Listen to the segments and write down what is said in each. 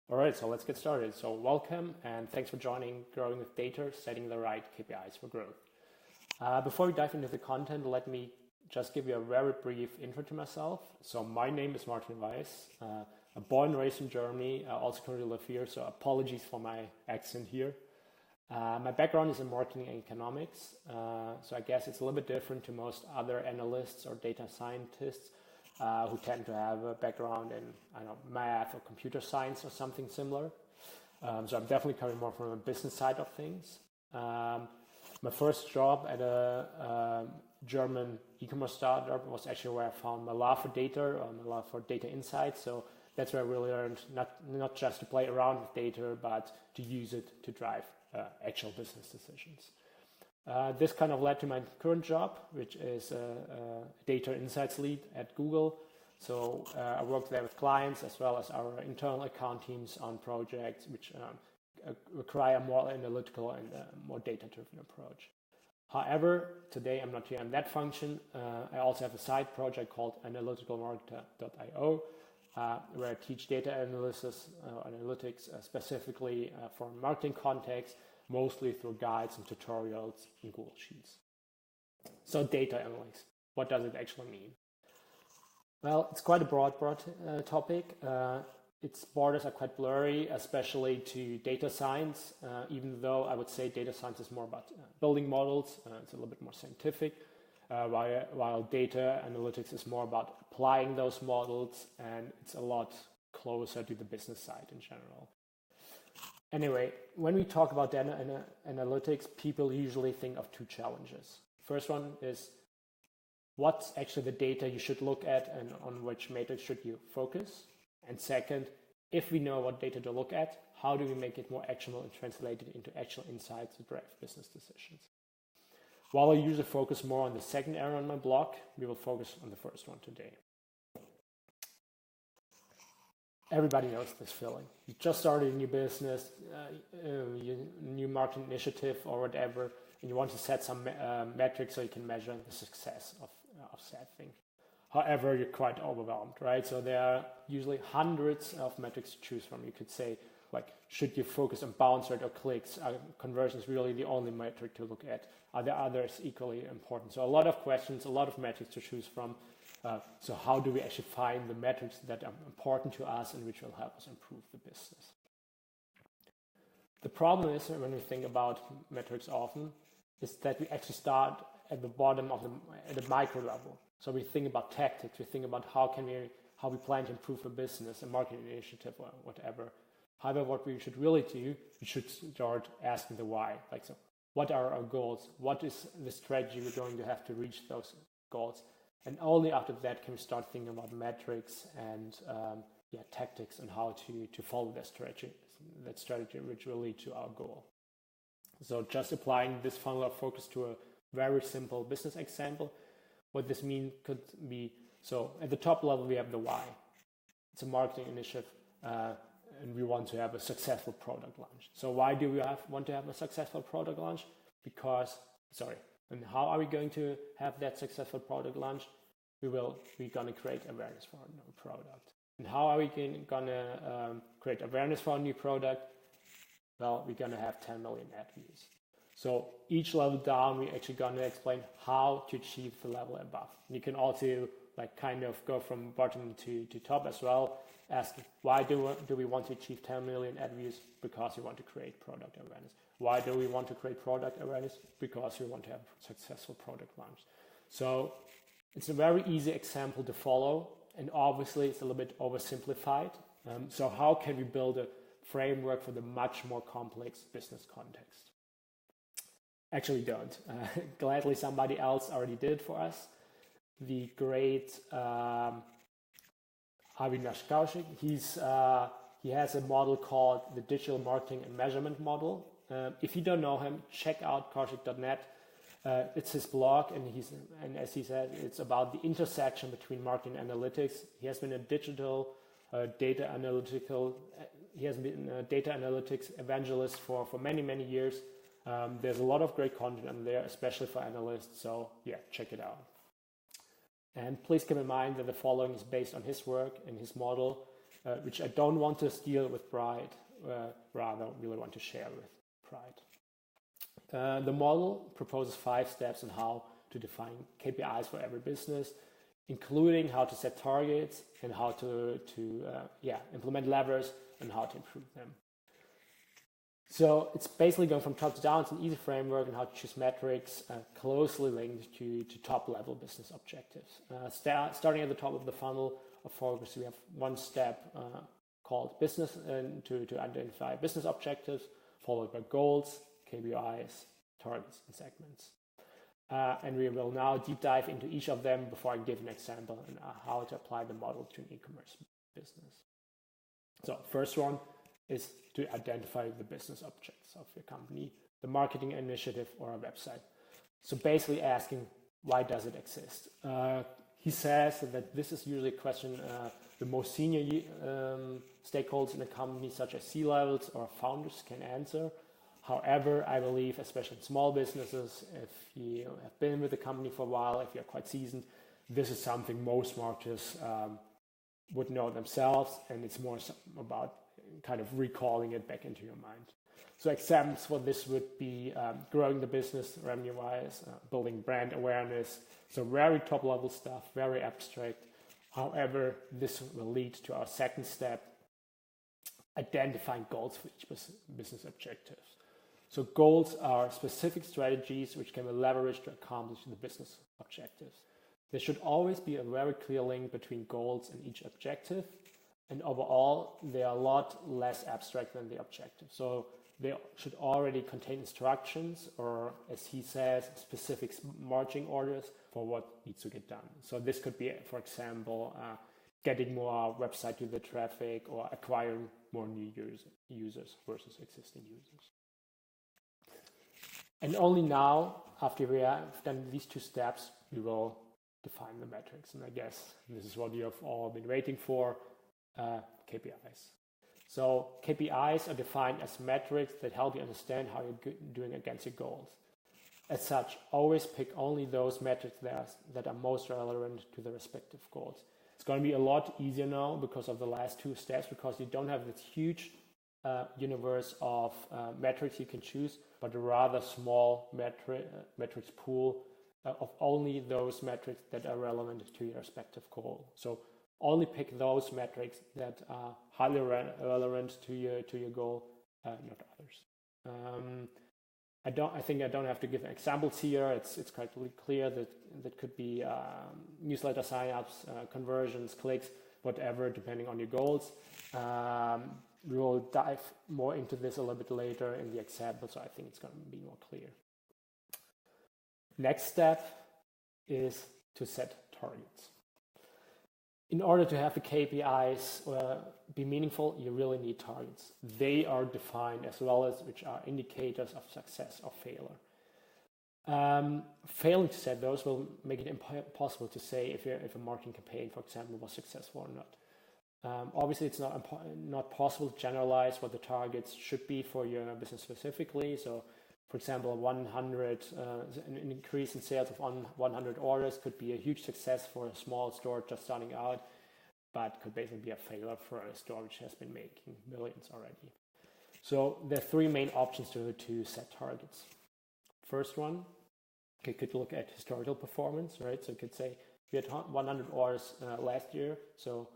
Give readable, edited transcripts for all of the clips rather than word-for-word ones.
All right, so let's get started. So welcome and thanks for joining Growing with Data, Setting the Right KPIs for Growth. Before we dive into the content, let me just give you a very brief intro to myself. So my name is Martin Weiss. I'm born and raised in Germany. I also currently live here, so apologies for my accent here. My background is in marketing and economics, so I guess it's a little bit different to most other analysts or data scientists who tend to have a background in, math or computer science or something similar. So I'm definitely coming more from a business side of things. My first job at a German e-commerce startup was actually where I found my love for data, my love for data insights. So that's where I really learned not just to play around with data, but to use it to drive actual business decisions. This kind of led to my current job, which is a data insights lead at Google. So I work there with clients as well as our internal account teams on projects which require a more analytical and more data-driven approach. However, today I'm not here in that function. I also have a side project called analyticalmarketer.io, where I teach data analytics specifically for marketing context, mostly through guides and tutorials in Google Sheets. So data analytics, what does it actually mean? Well, it's quite a broad topic. Its borders are quite blurry, especially to data science, even though I would say data science is more about building models. It's a little bit more scientific, while data analytics is more about applying those models, and it's a lot closer to the business side in general. Anyway, when we talk about data analytics, people usually think of two challenges. First one is what's actually the data you should look at and on which metrics should you focus? And second, if we know what data to look at, how do we make it more actionable and translate it into actual insights to drive business decisions? While I usually focus more on the second area on my blog, we will focus on the first one today. Everybody knows this feeling. You just started a new business, new marketing initiative or whatever, and you want to set some metrics so you can measure the success of said thing. However, you're quite overwhelmed, right? So there are usually hundreds of metrics to choose from. You could say, like, should you focus on bounce rate or clicks? Are conversions really the only metric to look at? Are there others equally important? So a lot of questions, a lot of metrics to choose from. So how do we actually find the metrics that are important to us and which will help us improve the business? The problem is, when we think about metrics often, is that we actually start at the bottom of at the micro level. So we think about tactics, we think about how we plan to improve the business, a marketing initiative or whatever. However, what we should really do, we should start asking the why. Like, so what are our goals? What is the strategy we're going to have to reach those goals? And only after that can we start thinking about metrics and tactics and how to follow that strategy which will lead to our goal. So just applying this funnel of focus to a very simple business example, what this means could be, so at the top level we have the why. It's a marketing initiative and we want to have a successful product launch. So why do we want to have a successful product launch? And how are we going to have that successful product launch? We're going to create awareness for our new product. And how are we going to create awareness for our new product? Well, we're going to have 10 million ad views. So each level down, we're actually going to explain how to achieve the level above. And you can also go from bottom to top as well. Ask why do we want to achieve 10 million ad views? Because we want to create product awareness. Why do we want to create product awareness? Because we want to have a successful product launch. So it's a very easy example to follow, and obviously it's a little bit oversimplified. So how can we build a framework for the much more complex business context? Actually don't. Gladly somebody else already did for us. The great Avinash Kaushik, he has a model called the Digital Marketing and Measurement Model. If you don't know him, check out kaushik.net. It's his blog, and as he said, it's about the intersection between marketing and analytics. He has been a data analytics evangelist for many, many years. There's a lot of great content on there, especially for analysts. So yeah, check it out. And please keep in mind that the following is based on his work and his model. which I don't want to steal with pride, rather really want to share with pride. The model proposes 5 steps on how to define KPIs for every business, including how to set targets and how to implement levers and how to improve them. So it's basically going from top to down. It's an easy framework on how to choose metrics closely linked to top-level business objectives. Starting at the top of the funnel of focus, we have one step called business, and to identify business objectives, followed by goals, KPIs, targets, and segments. And we will now deep dive into each of them before I give an example on how to apply the model to an e-commerce business. So first one is to identify the business objects of your company, the marketing initiative, or a website. So basically asking, why does it exist? He says that this is usually a question the most senior stakeholders in a company, such as C-levels or founders, can answer. However, I believe, especially in small businesses, if you have been with the company for a while, if you're quite seasoned, this is something most marketers would know themselves, and it's more about kind of recalling it back into your mind. So examples for this would be growing the business revenue-wise, building brand awareness, so very top-level stuff, very abstract. However, this will lead to our second step, identifying goals for each business objective. So goals are specific strategies which can be leveraged to accomplish the business objectives. There should always be a very clear link between goals and each objective, and overall they are a lot less abstract than the objective. So they should already contain instructions, or as he says, specific marching orders for what needs to get done. So this could be, for example, getting more website user traffic or acquiring more new users versus existing users. And only now, after we have done these 2 steps, we will define the metrics. And I guess this is what you have all been waiting for, KPIs. So KPIs are defined as metrics that help you understand how you're doing against your goals. As such, always pick only those metrics that are most relevant to the respective goals. It's going to be a lot easier now because of the last 2 steps, because you don't have this huge universe of metrics you can choose, but a rather small metrics pool of only those metrics that are relevant to your respective goal. So only pick those metrics that are highly relevant to your goal, not others. I think I don't have to give examples here. It's quite clear that could be newsletter signups, conversions, clicks, whatever, depending on your goals. We will dive more into this a little bit later in the example, so I think it's going to be more clear. Next step is to set targets. In order to have the KPIs be meaningful, you really need targets. They are defined as well as which are indicators of success or failure. Failing to set those will make it impossible to say if a marketing campaign, for example, was successful or not. Obviously, it's not possible to generalize what the targets should be for your business specifically. So, for example, an increase in sales of 100 orders could be a huge success for a small store just starting out, but could basically be a failure for a store which has been making millions already. So there are 3 main options to set targets. First one, you could look at historical performance, right? So you could say we had 100 orders last year, so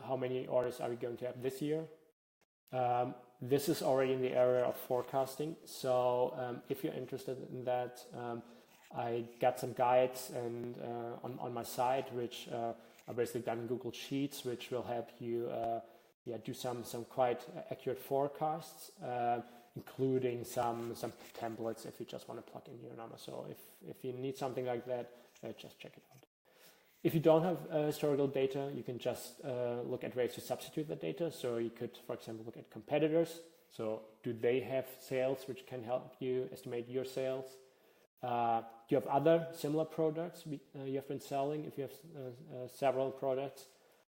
how many orders are we going to have this year? This is already in the area of forecasting. So if you're interested in that, I got some guides and on my site, which are basically done in Google Sheets, which will help you do some quite accurate forecasts, including some templates if you just want to plug in your number. So if you need something like that, just check it out. If you don't have historical data, you can just look at ways to substitute the data. So you could, for example, look at competitors. So do they have sales which can help you estimate your sales? Do you have other similar products you have been selling if you have several products?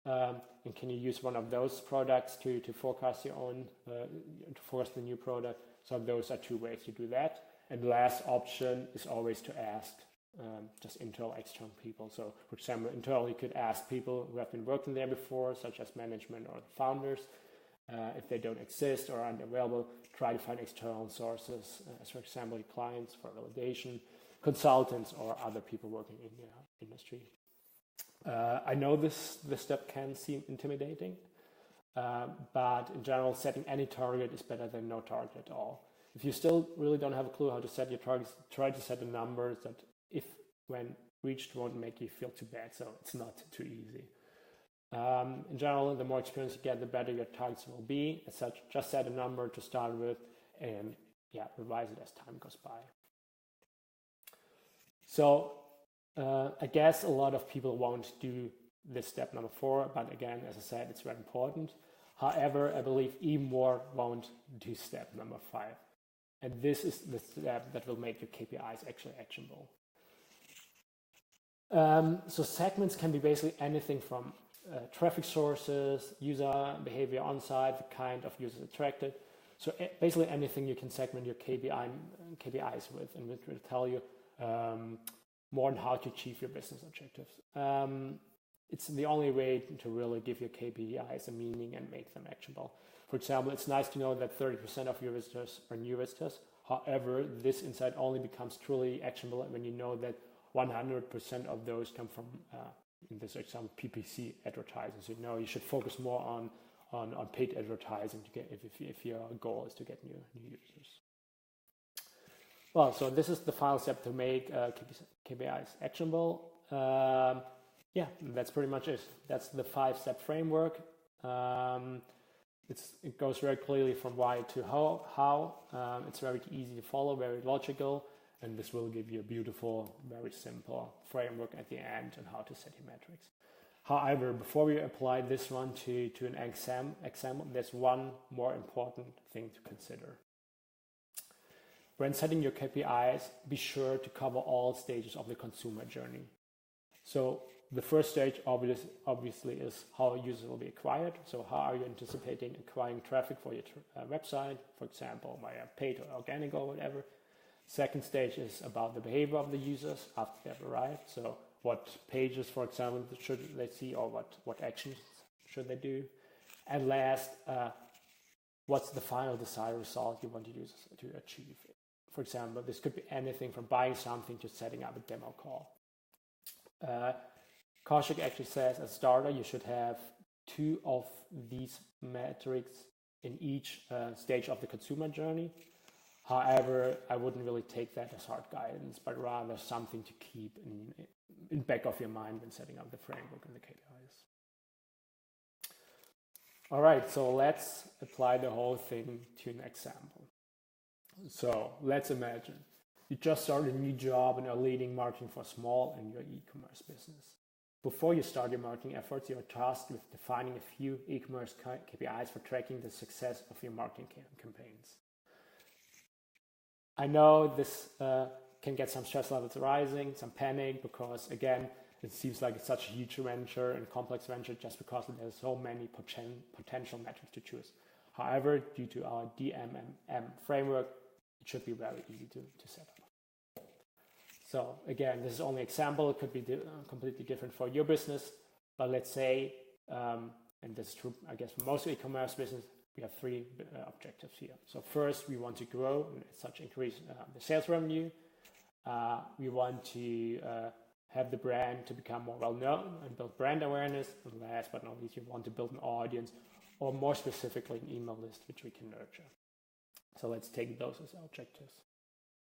And can you use one of those products to forecast your own, to forecast the new product? So those are 2 ways to do that. And the last option is always to ask just internal, external people. So, for example, internal, you could ask people who have been working there before, such as management or the founders. If they don't exist or aren't available, try to find external sources, as for example, clients for validation, consultants, or other people working in the industry. I know this step can seem intimidating, but in general, setting any target is better than no target at all. If you still really don't have a clue how to set your targets, try to set the numbers that, if when reached, won't make you feel too bad, so it's not too easy. In general, the more experience you get, the better your targets will be. As such, just set a number to start with and revise it as time goes by. So I guess a lot of people won't do this step number 4, but again, as I said, it's very important. However, I believe even more won't do step number 5. And this is the step that will make your KPIs actually actionable. So segments can be basically anything from traffic sources, user behavior on site, the kind of users attracted. So basically anything you can segment your KPIs with, and which will tell you more on how to achieve your business objectives. It's the only way to really give your KPIs a meaning and make them actionable. For example, it's nice to know that 30% of your visitors are new visitors. However, this insight only becomes truly actionable when you know that 100% of those come from, in this example, PPC advertising. So you should focus more on paid advertising to get if your goal is to get new users. Well, so this is the final step to make KPIs actionable. That's pretty much it. That's the 5-step framework. It goes very clearly from why to how. It's very easy to follow, very logical, and this will give you a beautiful, very simple framework at the end on how to set your metrics. However, before we apply this one to an exam, there's one more important thing to consider. When setting your KPIs, be sure to cover all stages of the consumer journey. So the first stage obviously is how users will be acquired. So how are you anticipating acquiring traffic for your website, for example, via paid or organic or whatever. Second stage is about the behavior of the users after they've arrived. So what pages, for example, should they see, or what actions should they do? And last, what's the final desired result you want users to achieve? For example, this could be anything from buying something to setting up a demo call. Kaushik actually says, as a starter, you should have 2 of these metrics in each stage of the consumer journey. However, I wouldn't really take that as hard guidance, but rather something to keep in back of your mind when setting up the framework and the KPIs. All right, so let's apply the whole thing to an example. So let's imagine you just started a new job and are leading marketing for small and your e-commerce business. Before you start your marketing efforts, you are tasked with defining a few e-commerce KPIs for tracking the success of your marketing campaigns. I know this can get some stress levels rising, some panic, because again, it seems like it's such a huge venture and complex venture just because there's so many potential metrics to choose. However, due to our DMMM framework, it should be very easy to set up. So again, this is only an example. It could be completely different for your business, but let's say, and this is true, I guess, for most e-commerce business, we have 3 objectives here. So first, we want to grow and as such increase the sales revenue. We want to have the brand to become more well-known and build brand awareness. And last but not least, you want to build an audience, or more specifically, an email list, which we can nurture. So let's take those as objectives.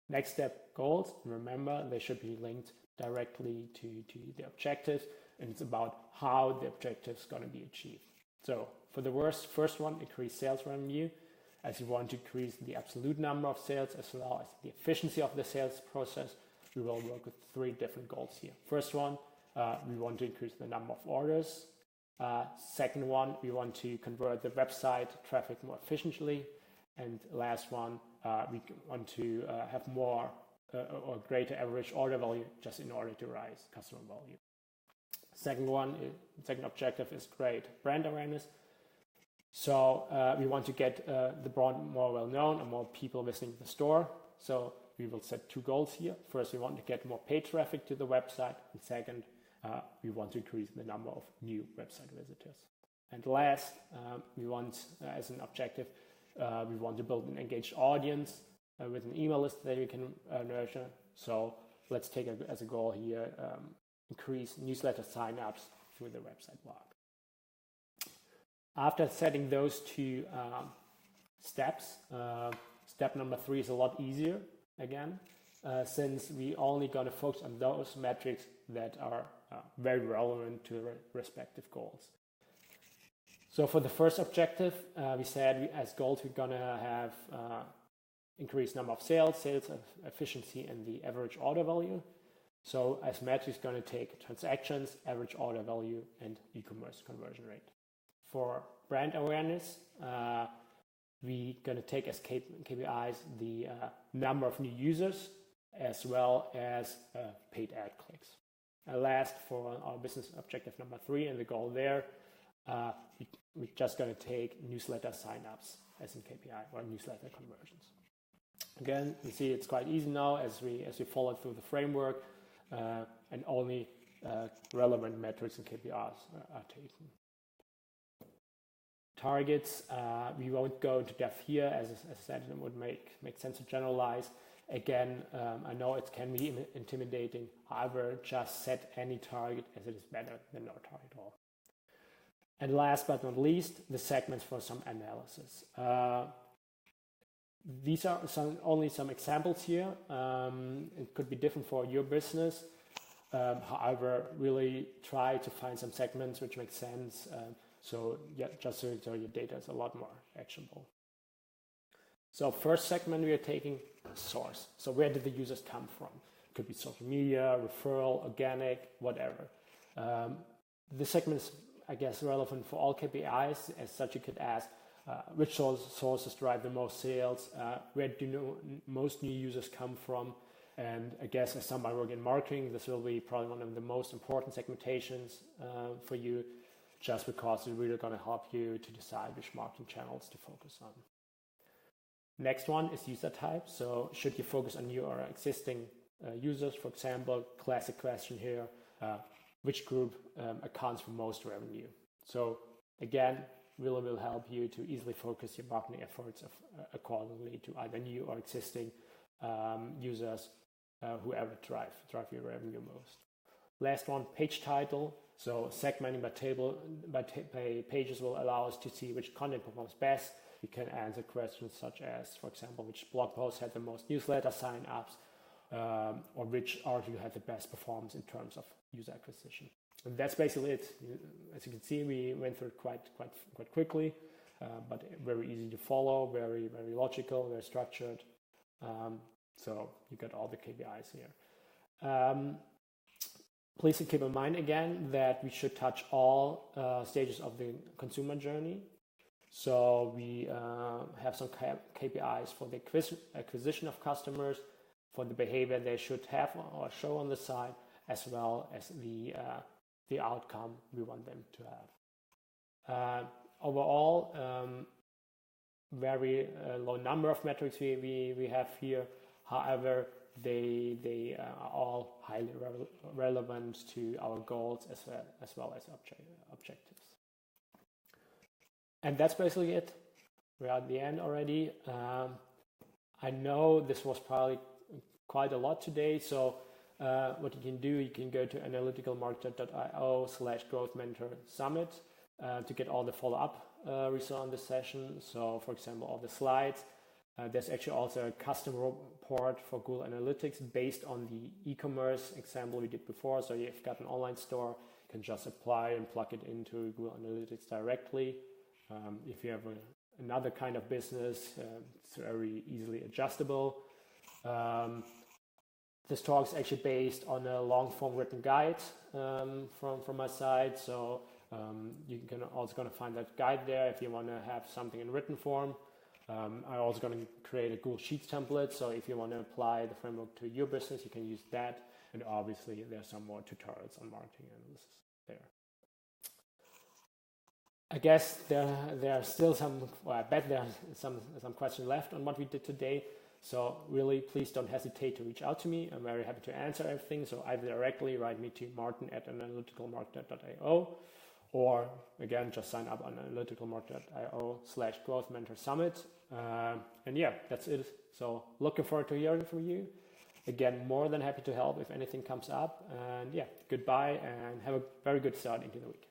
Next step, goals. Remember, they should be linked directly to the objectives, and it's about how the objectives going to be achieved. So for the first one, increase sales revenue, as you want to increase the absolute number of sales as well as the efficiency of the sales process. We will work with 3 different goals here. First one, we want to increase the number of orders. Second one, we want to convert the website traffic more efficiently. And last one, we want to have more or greater average order value just in order to rise customer value. Second objective is great brand awareness. So we want to get the brand more well known and more people visiting the store. So we will set 2 goals here. First, we want to get more paid traffic to the website, and second, we want to increase the number of new website visitors. And last, we want, as an objective, we want to build an engaged audience with an email list that you can nurture. So let's take as a goal here, increase newsletter signups through the website blog. After setting those 2 steps, step number 3 is a lot easier again, since we only going to focus on those metrics that are very relevant to the respective goals. So for the first objective, we said as goals we're going to have increased number of sales efficiency, and the average order value. So as metrics going to take transactions, average order value, and e-commerce conversion rate. For brand awareness, we're going to take as KPIs the number of new users as well as paid ad clicks. And last, for our business objective number 3 and the goal there, we're just going to take newsletter signups as in KPI, or newsletter conversions. Again, you see it's quite easy now as we follow through the framework, and only relevant metrics and KPIs are taken. Targets, we won't go into depth here, as I said, it would make sense to generalize. Again, I know it can be intimidating, however, just set any target, as it is better than no target at all. And last but not least, the segments for some analysis. These are only some examples here. It could be different for your business. However, really try to find some segments which make sense. Just so your data is a lot more actionable. So first segment we are taking source. So where did the users come from? It could be social media, referral, organic, whatever. This segment is, I guess, relevant for all KPIs. As such, you could ask which sources drive the most sales, where do most new users come from, and I guess as somebody working in marketing, this will be probably one of the most important segmentations for you, just because it's really going to help you to decide which marketing channels to focus on. Next one is user type. So should you focus on your existing users? For example, classic question here, which group accounts for most revenue? So again, really will help you to easily focus your marketing efforts accordingly to either new or existing users, whoever drive your revenue most. Last one, page title. So segmenting by pages will allow us to see which content performs best. We can answer questions such as, for example, which blog post had the most newsletter sign-ups, or which article had the best performance in terms of user acquisition. And that's basically it. As you can see, we went through it quite quickly, but very easy to follow, very logical, very structured. So you got all the KPIs here. Please keep in mind again that we should touch all stages of the consumer journey. So we have some KPIs for the acquisition of customers, for the behavior they should have or show on the site, as well as the outcome we want them to have. Overall, very low number of metrics we have here. However, they are all highly relevant to our goals as well as objectives. And that's basically it. We're at the end already. I know this was probably quite a lot today, so what you can do, you can go to analyticalmarketer.io/growth mentor summit to get all the follow-up results on this session. So for example, all the slides. There's actually also a custom report for Google Analytics based on the e-commerce example we did before. So you've got an online store, you can just apply and plug it into Google Analytics directly. If you have another kind of business, it's very easily adjustable. This talk is actually based on a long-form written guide from my side. So you can also going to find that guide there if you want to have something in written form. I'm also going to create a Google Sheets template. So if you want to apply the framework to your business, you can use that. And obviously, there's some more tutorials on marketing analysis there. I guess there are still some, well, I bet there are some questions left on what we did today. So really, please don't hesitate to reach out to me. I'm very happy to answer everything. So either directly write me to martin@analyticalmarketer.io, or again, just sign up on analyticalmarketer.io/growth mentor summit. And yeah, that's it. So looking forward to hearing from you. Again, more than happy to help if anything comes up. And yeah, goodbye and have a very good start into the week.